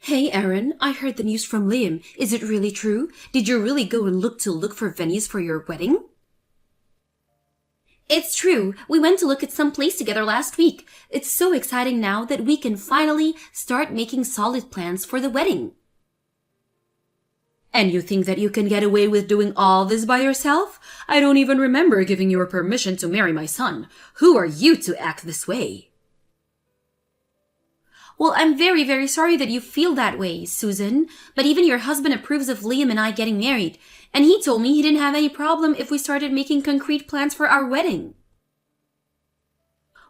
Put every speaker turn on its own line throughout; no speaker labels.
Hey Aaron, I heard the news from Liam. Is it really true? Did you really go and look for venues for your wedding? It's true. We went to look at some place together last week. It's so exciting now that we can finally start making solid plans for the wedding. And you think that you can get away with doing all this by yourself? I don't even remember giving you permission to marry my son. Who are you to act this way? Well, I'm very, very sorry that you feel that way, Susan. But even your husband approves of Liam and I getting married. And he told me he didn't have any problem if we started making concrete plans for our wedding.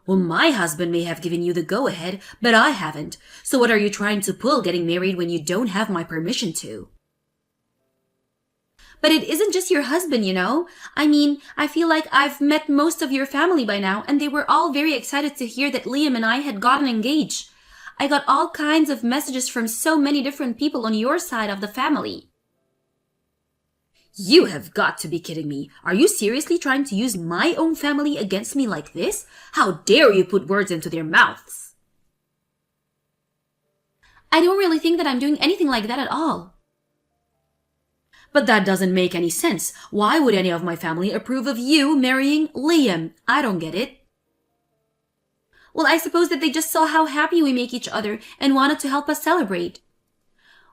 Well, my husband may have given you the go-ahead, but I haven't. So what are you trying to pull getting married when you don't have my permission to? But it isn't just your husband, you know. I mean, I feel like I've met most of your family by now, and they were all very excited to hear that Liam and I had gotten engaged. I got all kinds of messages from so many different people on your side of the family. You have got to be kidding me. Are you seriously trying to use my own family against me like this? How dare you put words into their mouths? I don't really think that I'm doing anything like that at all. But that doesn't make any sense. Why would any of my family approve of you marrying Liam? I don't get it. Well, I suppose that they just saw how happy we make each other and wanted to help us celebrate.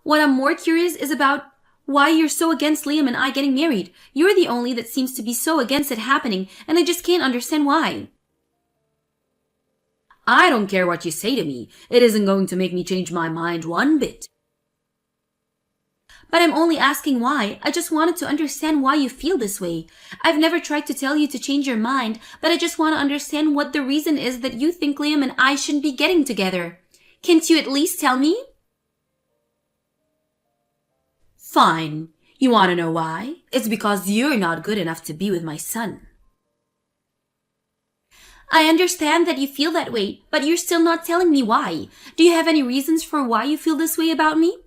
What I'm more curious is about why you're so against Liam and I getting married. You're the only that seems to be so against it happening, and I just can't understand why. I don't care what you say to me. It isn't going to make me change my mind one bit. But I'm only asking why. I just wanted to understand why you feel this way. I've never tried to tell you to change your mind, but I just want to understand what the reason is that you think Liam and I shouldn't be getting together. Can't you at least tell me? Fine. You want to know why? It's because you're not good enough to be with my son. I understand that you feel that way, but you're still not telling me why. Do you have any reasons for why you feel this way about me?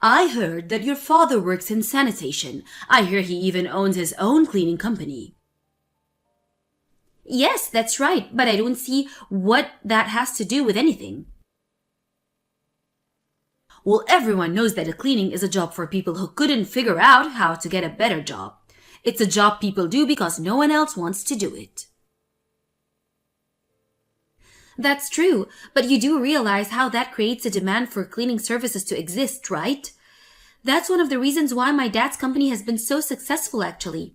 I heard that your father works in sanitation. I hear he even owns his own cleaning company. Yes, that's right, but I don't see what that has to do with anything. Well, everyone knows that cleaning is a job for people who couldn't figure out how to get a better job. It's a job people do because no one else wants to do it. That's true, but you do realize how that creates a demand for cleaning services to exist, right? That's one of the reasons why my dad's company has been so successful, actually.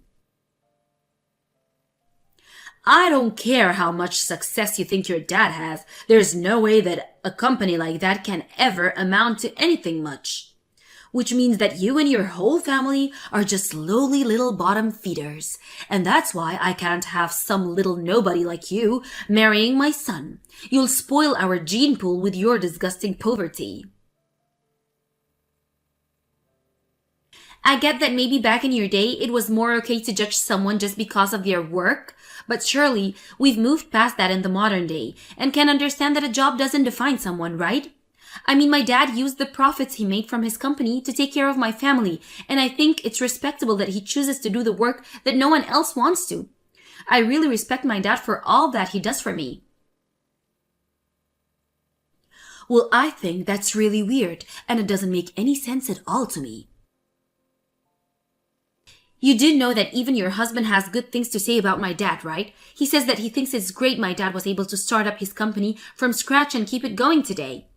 I don't care how much success you think your dad has. There's no way that a company like that can ever amount to anything much. Which means that you and your whole family are just lowly little bottom feeders. And that's why I can't have some little nobody like you marrying my son. You'll spoil our gene pool with your disgusting poverty. I get that maybe back in your day it was more okay to judge someone just because of their work, but surely we've moved past that in the modern day and can understand that a job doesn't define someone, right? I mean, my dad used the profits he made from his company to take care of my family, and I think it's respectable that he chooses to do the work that no one else wants to. I really respect my dad for all that he does for me. Well, I think that's really weird, and it doesn't make any sense at all to me. You do know that even your husband has good things to say about my dad, right? He says that he thinks it's great my dad was able to start up his company from scratch and keep it going today.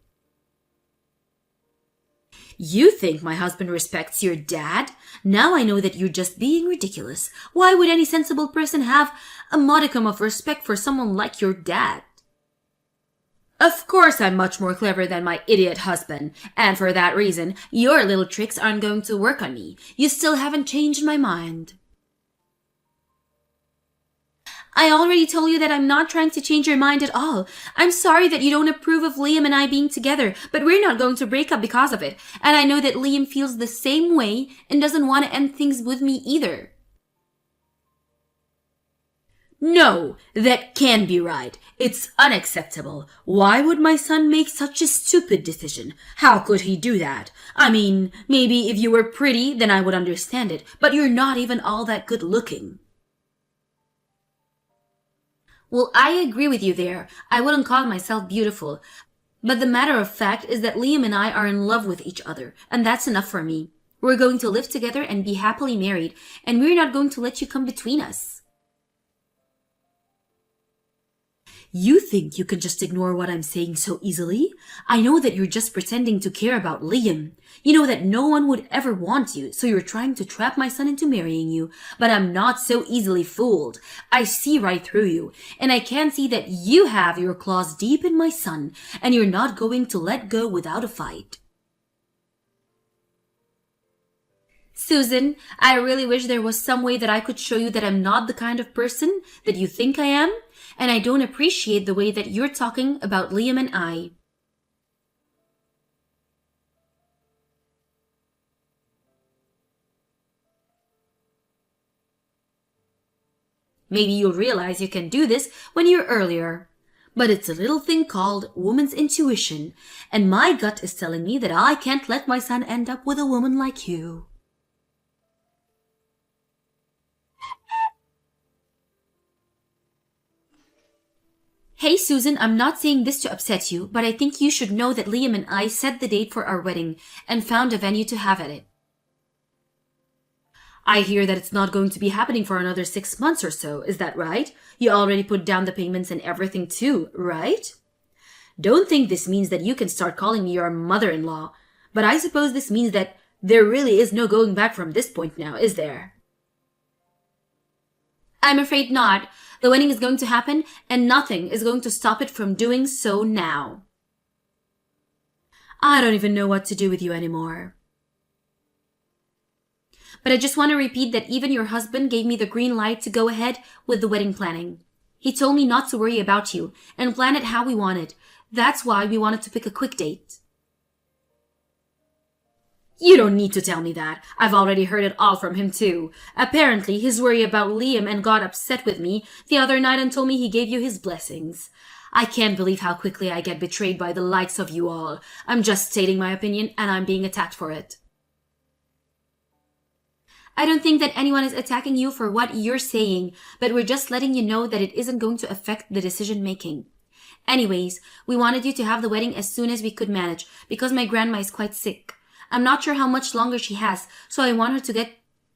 You think my husband respects your dad? Now I know that you're just being ridiculous. Why would any sensible person have a modicum of respect for someone like your dad? Of course I'm much more clever than my idiot husband, and for that reason, your little tricks aren't going to work on me. You still haven't changed my mind. I already told you that I'm not trying to change your mind at all. I'm sorry that you don't approve of Liam and I being together, but we're not going to break up because of it. And I know that Liam feels the same way and doesn't want to end things with me either. No, that can't be right. It's unacceptable. Why would my son make such a stupid decision? How could he do that? I mean, maybe if you were pretty, then I would understand it, but you're not even all that good looking. Well, I agree with you there. I wouldn't call myself beautiful. But the matter of fact is that Liam and I are in love with each other, and that's enough for me. We're going to live together and be happily married, and we're not going to let you come between us. You think you can just ignore what I'm saying so easily? I know that you're just pretending to care about Liam. You know that no one would ever want you, so you're trying to trap my son into marrying you. But I'm not so easily fooled. I see right through you, and I can see that you have your claws deep in my son, and you're not going to let go without a fight. Susan, I really wish there was some way that I could show you that I'm not the kind of person that you think I am, and I don't appreciate the way that you're talking about Liam and I. Maybe you'll realize you can do this when you're earlier. But it's a little thing called woman's intuition, and my gut is telling me that I can't let my son end up with a woman like you. Hey Susan, I'm not saying this to upset you, but I think you should know that Liam and I set the date for our wedding and found a venue to have at it. I hear that it's not going to be happening for another 6 months or so, is that right? You already put down the payments and everything too, right? Don't think this means that you can start calling me your mother-in-law, but I suppose this means that there really is no going back from this point now, is there? I'm afraid not. The wedding is going to happen, and nothing is going to stop it from doing so now. I don't even know what to do with you anymore. But I just want to repeat that even your husband gave me the green light to go ahead with the wedding planning. He told me not to worry about you and plan it how we wanted. That's why we wanted to pick a quick date. You don't need to tell me that. I've already heard it all from him too. Apparently, he's worried about Liam and got upset with me the other night and told me he gave you his blessings. I can't believe how quickly I get betrayed by the likes of you all. I'm just stating my opinion and I'm being attacked for it. I don't think that anyone is attacking you for what you're saying, but we're just letting you know that it isn't going to affect the decision making. Anyways, we wanted you to have the wedding as soon as we could manage because my grandma is quite sick. I'm not sure how much longer she has, so I want her to get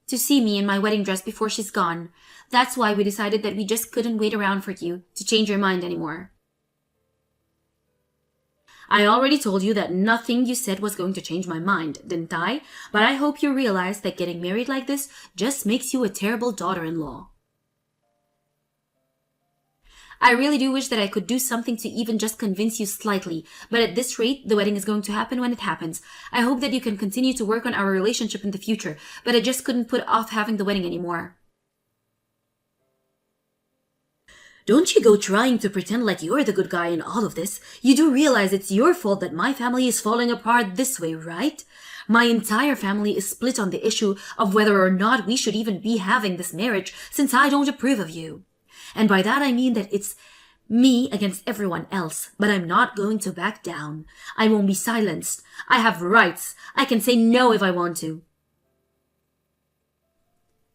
to see me in my wedding dress before she's gone. That's why we decided that we just couldn't wait around for you to change your mind anymore. I already told you that nothing you said was going to change my mind, didn't I? But I hope you realize that getting married like this just makes you a terrible daughter-in-law. I really do wish that I could do something to even just convince you slightly, but at this rate, the wedding is going to happen when it happens. I hope that you can continue to work on our relationship in the future, but I just couldn't put off having the wedding anymore. Don't you go trying to pretend like you're the good guy in all of this. You do realize it's your fault that my family is falling apart this way, right? My entire family is split on the issue of whether or not we should even be having this marriage since I don't approve of you. And by that I mean that it's me against everyone else, but I'm not going to back down. I won't be silenced. I have rights. I can say no if I want to.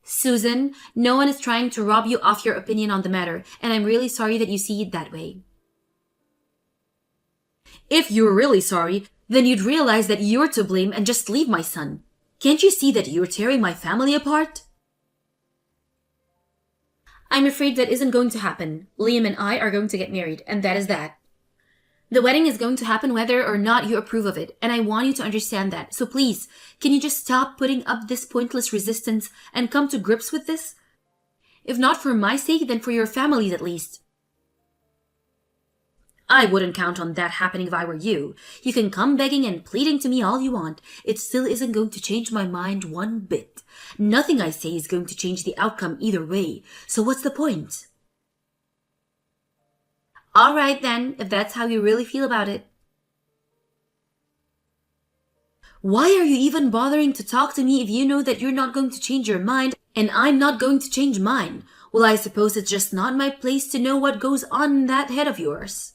Susan, no one is trying to rob you of your opinion on the matter, and I'm really sorry that you see it that way. If you're really sorry, then you'd realize that you're to blame and just leave my son. Can't you see that you're tearing my family apart? I'm afraid that isn't going to happen. Liam and I are going to get married, and that is that. The wedding is going to happen whether or not you approve of it, and I want you to understand that. So please, can you just stop putting up this pointless resistance and come to grips with this? If not for my sake, then for your family's at least. I wouldn't count on that happening if I were you. You can come begging and pleading to me all you want. It still isn't going to change my mind one bit. Nothing I say is going to change the outcome either way. So what's the point? All right then, if that's how you really feel about it. Why are you even bothering to talk to me if you know that you're not going to change your mind and I'm not going to change mine? Well, I suppose it's just not my place to know what goes on in that head of yours.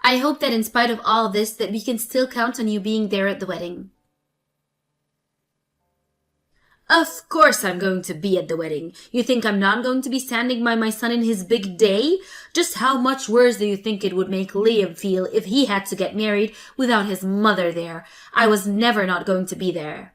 I hope that in spite of all this, that we can still count on you being there at the wedding. Of course I'm going to be at the wedding. You think I'm not going to be standing by my son in his big day? Just how much worse do you think it would make Liam feel if he had to get married without his mother there? I was never not going to be there.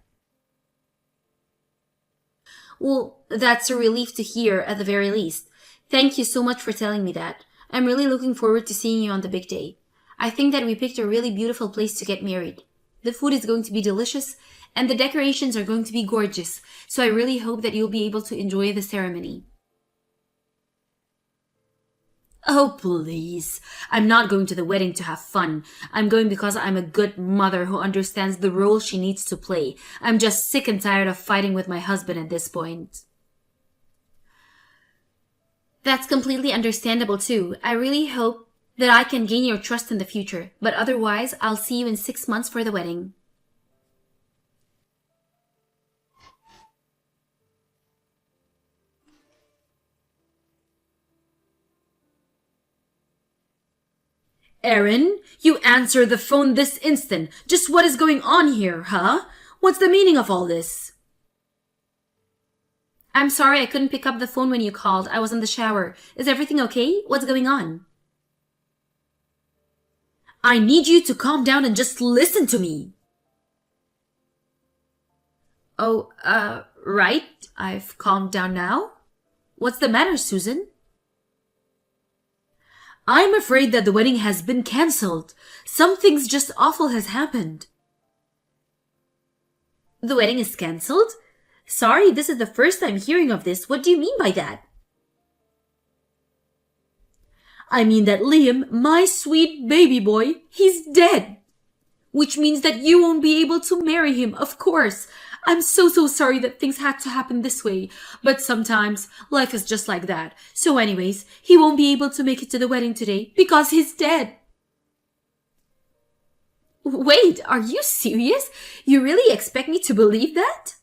Well, that's a relief to hear at the very least. Thank you so much for telling me that. I'm really looking forward to seeing you on the big day. I think that we picked a really beautiful place to get married. The food is going to be delicious, and the decorations are going to be gorgeous, so I really hope that you'll be able to enjoy the ceremony. Oh, please. I'm not going to the wedding to have fun. I'm going because I'm a good mother who understands the role she needs to play. I'm just sick and tired of fighting with my husband at this point. That's completely understandable too. I really hope that I can gain your trust in the future, but otherwise I'll see you in 6 months for the wedding. Erin, you answer the phone this instant. Just what is going on here, huh? What's the meaning of all this? I'm sorry I couldn't pick up the phone when you called. I was in the shower. Is everything okay? What's going on? I need you to calm down and just listen to me. Oh, right. I've calmed down now. What's the matter, Susan? I'm afraid that the wedding has been cancelled. Something's just awful has happened. The wedding is cancelled? Sorry, this is the first time hearing of this. What do you mean by that? I mean that Liam, my sweet baby boy, he's dead. Which means that you won't be able to marry him, of course. I'm so sorry that things had to happen this way. But sometimes life is just like that. So anyways, he won't be able to make it to the wedding today because he's dead. Wait, are you serious? You really expect me to believe that?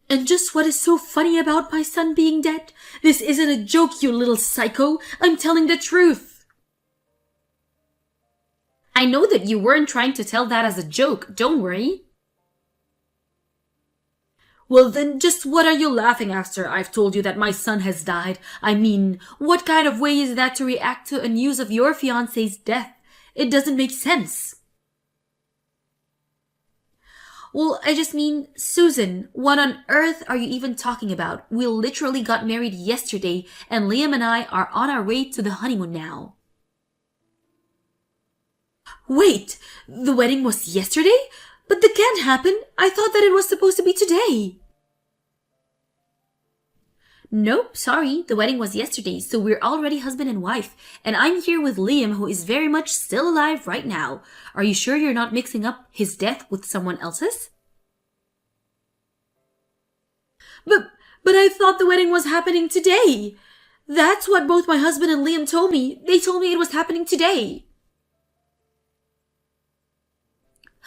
And just what is so funny about my son being dead? This isn't a joke, you little psycho. I'm telling the truth. I know that you weren't trying to tell that as a joke. Don't worry. Well then, just what are you laughing after I've told you that my son has died? I mean, what kind of way is that to react to a news of your fiancé's death? It doesn't make sense. Well, I just mean, Susan, what on earth are you even talking about? We literally got married yesterday, and Liam and I are on our way to the honeymoon now. Wait, the wedding was yesterday? But that can't happen. I thought that it was supposed to be today. Nope, sorry. The wedding was yesterday, so we're already husband and wife. And I'm here with Liam, who is very much still alive right now. Are you sure you're not mixing up his death with someone else's? But I thought the wedding was happening today. That's what both my husband and Liam told me. They told me it was happening today.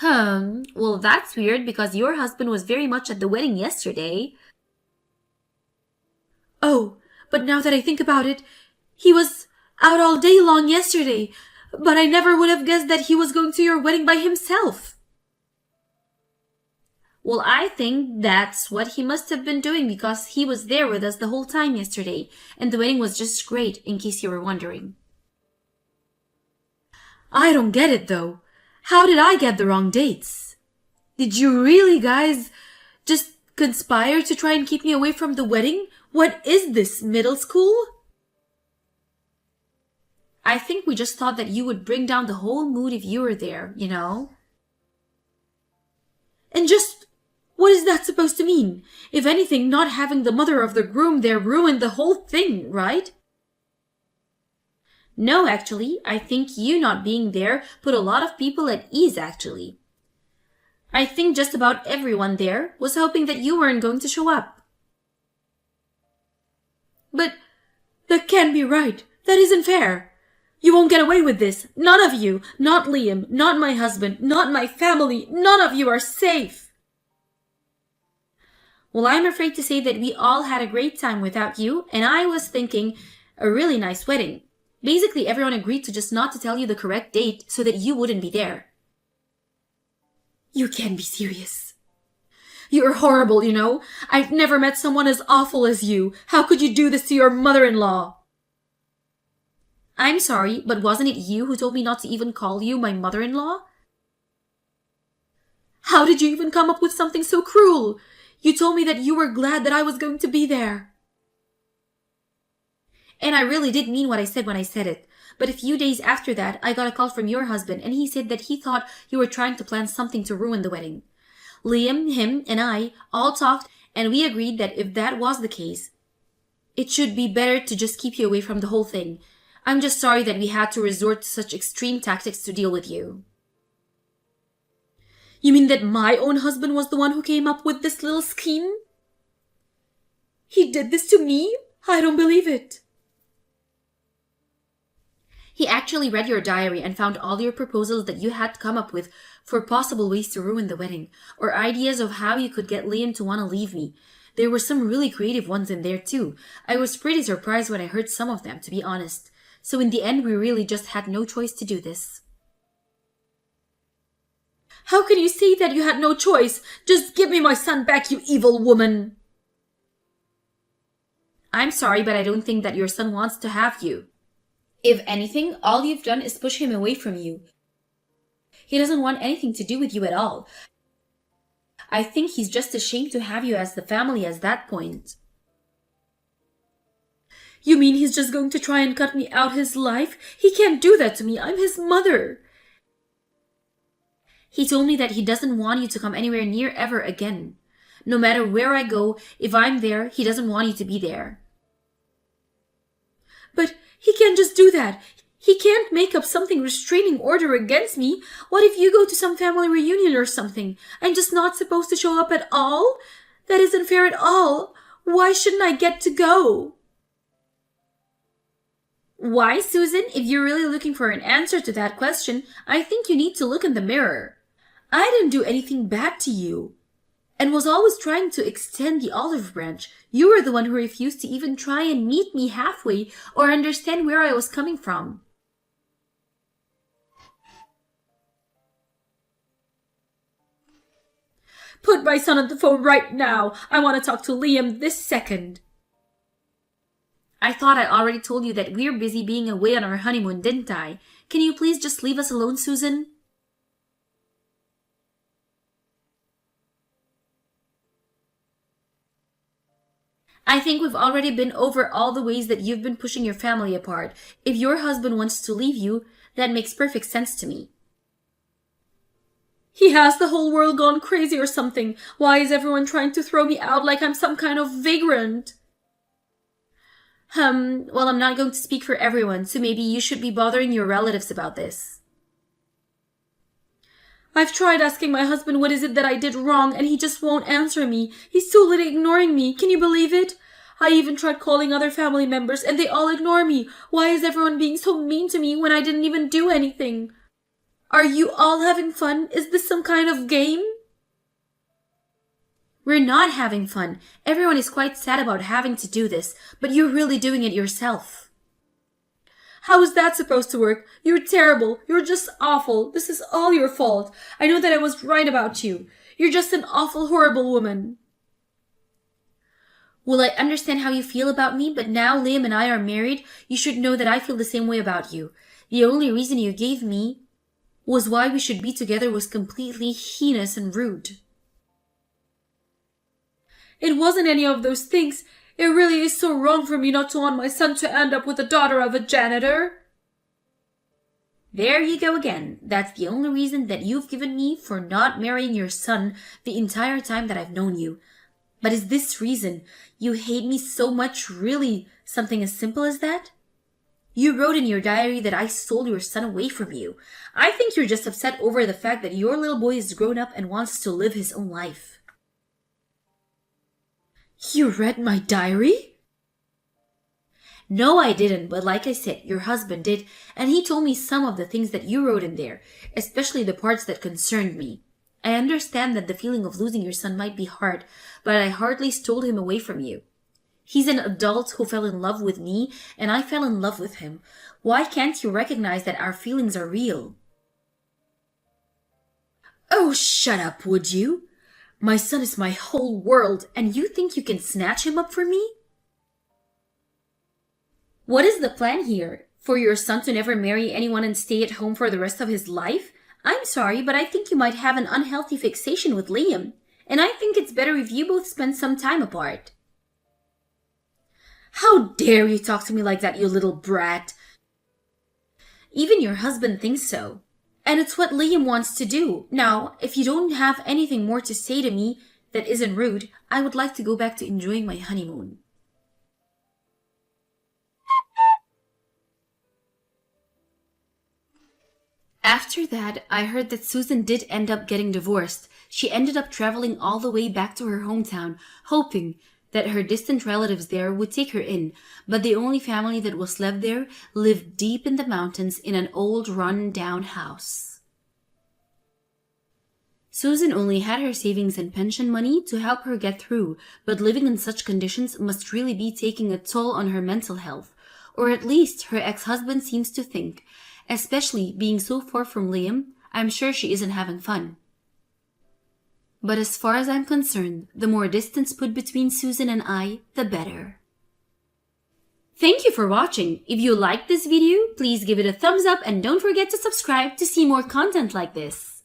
Well, that's weird because your husband was very much at the wedding yesterday. Oh, but now that I think about it, he was out all day long yesterday, but I never would have guessed that he was going to your wedding by himself. Well, I think that's what he must have been doing because he was there with us the whole time yesterday, and the wedding was just great, in case you were wondering. I don't get it, though. How did I get the wrong dates? Did you really, guys, just conspire to try and keep me away from the wedding? What is this, middle school? I think we just thought that you would bring down the whole mood if you were there, you know? And just, what is that supposed to mean? If anything, not having the mother of the groom there ruined the whole thing, right? No, actually, I think you not being there put a lot of people at ease, actually. I think just about everyone there was hoping that you weren't going to show up. But that can't be right. That isn't fair. You won't get away with this. None of you. Not Liam. Not my husband. Not my family. None of you are safe. Well, I'm afraid to say that we all had a great time without you, and I was thinking a really nice wedding. Basically, everyone agreed to just not to tell you the correct date so that you wouldn't be there. You can't be serious. You're horrible, you know. I've never met someone as awful as you. How could you do this to your mother-in-law? I'm sorry, but wasn't it you who told me not to even call you my mother-in-law? How did you even come up with something so cruel? You told me that you were glad that I was going to be there. And I really did mean what I said when I said it. But a few days after that, I got a call from your husband, and he said that he thought you were trying to plan something to ruin the wedding. Liam, him, and I all talked, and we agreed that if that was the case, it should be better to just keep you away from the whole thing. I'm just sorry that we had to resort to such extreme tactics to deal with you. You mean that my own husband was the one who came up with this little scheme? He did this to me? I don't believe it. He actually read your diary and found all your proposals that you had come up with for possible ways to ruin the wedding, or ideas of how you could get Liam to want to leave me. There were some really creative ones in there too. I was pretty surprised when I heard some of them, to be honest. So in the end, we really just had no choice to do this. How can you say that you had no choice? Just give me my son back, you evil woman! I'm sorry, but I don't think that your son wants to have you. If anything, all you've done is push him away from you. He doesn't want anything to do with you at all. I think he's just ashamed to have you as the family at that point. You mean he's just going to try and cut me out his life? He can't do that to me. I'm his mother. He told me that he doesn't want you to come anywhere near ever again. No matter where I go, if I'm there, he doesn't want you to be there. But he can't just do that. He can't make up something restraining order against me. What if you go to some family reunion or something? I'm just not supposed to show up at all? That isn't fair at all. Why shouldn't I get to go? Why, Susan? If you're really looking for an answer to that question, I think you need to look in the mirror. I didn't do anything bad to you, and was always trying to extend the olive branch. You were the one who refused to even try and meet me halfway or understand where I was coming from. Put my son on the phone right now. I want to talk to Liam this second. I thought I already told you that we're busy being away on our honeymoon, didn't I? Can you please just leave us alone, Susan? I think we've already been over all the ways that you've been pushing your family apart. If your husband wants to leave you, that makes perfect sense to me. He has the whole world gone crazy or something. Why is everyone trying to throw me out like I'm some kind of vagrant? Well, I'm not going to speak for everyone, so maybe you should be bothering your relatives about this. I've tried asking my husband what is it that I did wrong, and he just won't answer me. He's totally ignoring me. Can you believe it? I even tried calling other family members, and they all ignore me. Why is everyone being so mean to me when I didn't even do anything? Are you all having fun? Is this some kind of game? We're not having fun. Everyone is quite sad about having to do this, but you're really doing it yourself. How is that supposed to work? You're terrible. You're just awful. This is all your fault. I know that I was right about you. You're just an awful, horrible woman. Well, I understand how you feel about me, but now Liam and I are married, you should know that I feel the same way about you. The only reason you gave me was why we should be together was completely heinous and rude. It wasn't any of those things. It really is so wrong for me not to want my son to end up with the daughter of a janitor. There you go again. That's the only reason that you've given me for not marrying your son the entire time that I've known you. But is this reason you hate me so much really something as simple as that? You wrote in your diary that I stole your son away from you. I think you're just upset over the fact that your little boy is grown up and wants to live his own life. You read my diary? No, I didn't, but like I said, your husband did, and he told me some of the things that you wrote in there, especially the parts that concerned me. I understand that the feeling of losing your son might be hard, but I hardly stole him away from you. He's an adult who fell in love with me, and I fell in love with him. Why can't you recognize that our feelings are real? Oh, shut up, would you? My son is my whole world, and you think you can snatch him up for me? What is the plan here? For your son to never marry anyone and stay at home for the rest of his life? I'm sorry, but I think you might have an unhealthy fixation with Liam, and I think it's better if you both spend some time apart. How dare you talk to me like that, you little brat? Even your husband thinks so. And it's what Liam wants to do. Now, if you don't have anything more to say to me that isn't rude, I would like to go back to enjoying my honeymoon. After that, I heard that Susan did end up getting divorced. She ended up traveling all the way back to her hometown, hoping that her distant relatives there would take her in, but the only family that was left there lived deep in the mountains in an old run-down house. Susan only had her savings and pension money to help her get through, but living in such conditions must really be taking a toll on her mental health, or at least her ex-husband seems to think. Especially being so far from Liam, I'm sure she isn't having fun. But as far as I'm concerned, the more distance put between Susan and I, the better. Thank you for watching. If you liked this video, please give it a thumbs up and don't forget to subscribe to see more content like this.